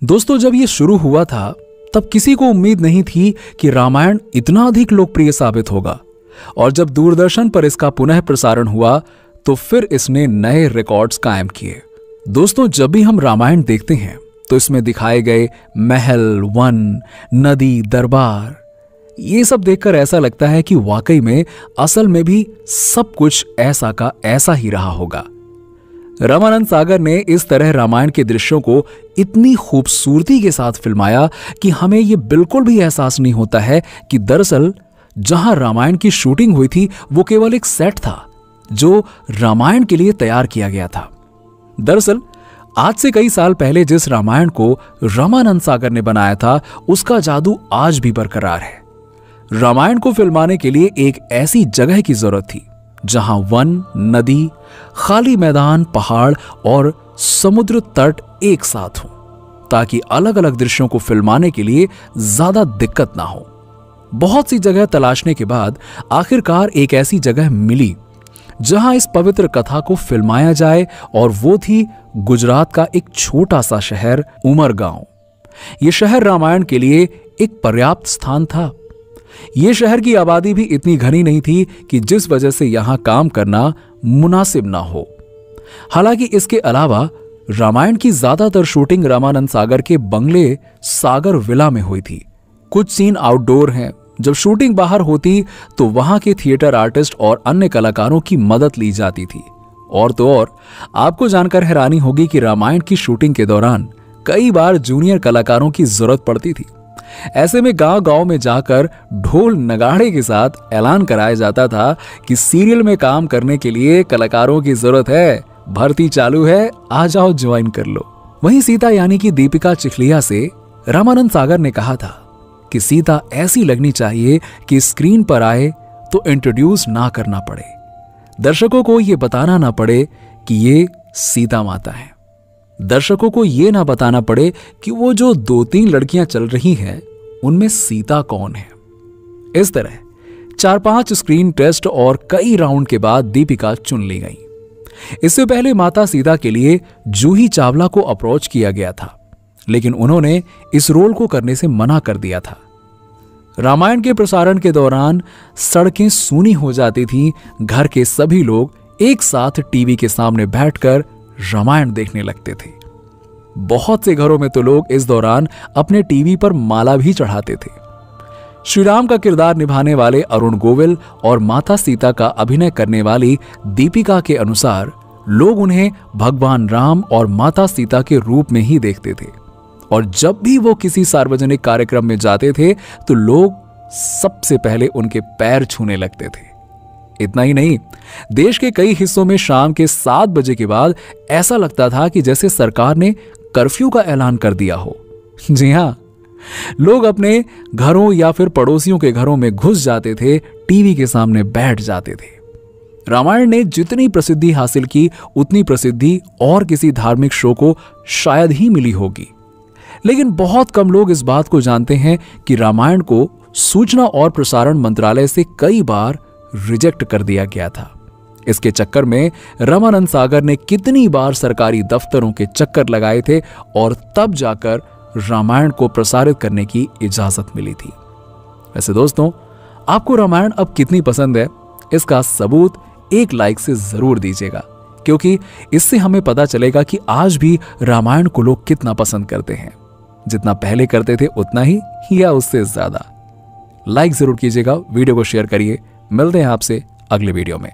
दोस्तों, जब ये शुरू हुआ था तब किसी को उम्मीद नहीं थी कि रामायण इतना अधिक लोकप्रिय साबित होगा। और जब दूरदर्शन पर इसका पुनः प्रसारण हुआ तो फिर इसने नए रिकॉर्ड्स कायम किए। दोस्तों, जब भी हम रामायण देखते हैं तो इसमें दिखाए गए महल, वन, नदी, दरबार, ये सब देखकर ऐसा लगता है कि वाकई में असल में भी सब कुछ ऐसा का ऐसा ही रहा होगा। रामानंद सागर ने इस तरह रामायण के दृश्यों को इतनी खूबसूरती के साथ फिल्माया कि हमें यह बिल्कुल भी एहसास नहीं होता है कि दरअसल जहां रामायण की शूटिंग हुई थी वो केवल एक सेट था जो रामायण के लिए तैयार किया गया था। दरअसल आज से कई साल पहले जिस रामायण को रामानंद सागर ने बनाया था उसका जादू आज भी बरकरार है। रामायण को फिल्माने के लिए एक ऐसी जगह की जरूरत थी जहां वन, नदी, खाली मैदान, पहाड़ और समुद्र तट एक साथ हो, ताकि अलग अलग दृश्यों को फिल्माने के लिए ज्यादा दिक्कत ना हो। बहुत सी जगह तलाशने के बाद आखिरकार एक ऐसी जगह मिली जहां इस पवित्र कथा को फिल्माया जाए, और वो थी गुजरात का एक छोटा सा शहर उमरगांव। यह शहर रामायण के लिए एक पर्याप्त स्थान था। यह शहर की आबादी भी इतनी घनी नहीं थी कि जिस वजह से यहां काम करना मुनासिब ना हो। हालांकि इसके अलावा रामायण की ज्यादातर शूटिंग रामानंद सागर के बंगले सागर विला में हुई थी। कुछ सीन आउटडोर हैं। जब शूटिंग बाहर होती तो वहां के थिएटर आर्टिस्ट और अन्य कलाकारों की मदद ली जाती थी। और तो और आपको जानकर हैरानी होगी कि रामायण की शूटिंग के दौरान कई बार जूनियर कलाकारों की जरूरत पड़ती थी। ऐसे में गांव-गांव में जाकर ढोल नगाड़े के साथ ऐलान कराया जाता था कि सीरियल में काम करने के लिए कलाकारों की जरूरत है, भर्ती चालू है, आ जाओ ज्वाइन कर लो। वहीं सीता यानी कि दीपिका चिखलिया से रामानंद सागर ने कहा था कि सीता ऐसी लगनी चाहिए कि स्क्रीन पर आए तो इंट्रोड्यूस ना करना पड़े, दर्शकों को यह बताना ना पड़े कि ये सीता माता है, दर्शकों को यह ना बताना पड़े कि वो जो 2-3 लड़कियां चल रही हैं उनमें सीता कौन है। इस तरह 4-5 स्क्रीन टेस्ट और कई राउंड के बाद दीपिका चुन ली गई। इससे पहले माता सीता के लिए जूही चावला को अप्रोच किया गया था, लेकिन उन्होंने इस रोल को करने से मना कर दिया था। रामायण के प्रसारण के दौरान सड़कें सूनी हो जाती थीं। घर के सभी लोग एक साथ टीवी के सामने बैठकर रामायण देखने लगते थे। बहुत से घरों में तो लोग इस दौरान अपने टीवी पर माला भी चढ़ाते थे। श्री राम का किरदार निभाने वाले अरुण गोविल और माता सीता का अभिनय करने वाली दीपिका के अनुसार लोग उन्हें भगवान राम और माता सीता के रूप में ही देखते थे, और जब भी वो किसी सार्वजनिक कार्यक्रम में जाते थे तो लोग सबसे पहले उनके पैर छूने लगते थे। इतना ही नहीं, देश के कई हिस्सों में शाम के 7 बजे के बाद ऐसा लगता था कि जैसे सरकार ने कर्फ्यू का ऐलान कर दिया हो। जी हां, लोग अपने घरों या फिर पड़ोसियों के घरों में घुस जाते थे, टीवी के सामने बैठ जाते थे। रामायण ने जितनी प्रसिद्धि हासिल की उतनी प्रसिद्धि और किसी धार्मिक शो को शायद ही मिली होगी। लेकिन बहुत कम लोग इस बात को जानते हैं कि रामायण को सूचना और प्रसारण मंत्रालय से कई बार रिजेक्ट कर दिया गया था। इसके चक्कर में रामानंद सागर ने कितनी बार सरकारी दफ्तरों के चक्कर लगाए थे और तब जाकर रामायण को प्रसारित करने की इजाजत मिली थी। वैसे दोस्तों, आपको रामायण अब कितनी पसंद है, इसका सबूत एक लाइक से जरूर दीजिएगा, क्योंकि इससे हमें पता चलेगा कि आज भी रामायण को लोग कितना पसंद करते हैं। जितना पहले करते थे उतना ही या उससे ज्यादा। लाइक जरूर कीजिएगा, वीडियो को शेयर करिए। मिलते हैं आपसे अगले वीडियो में।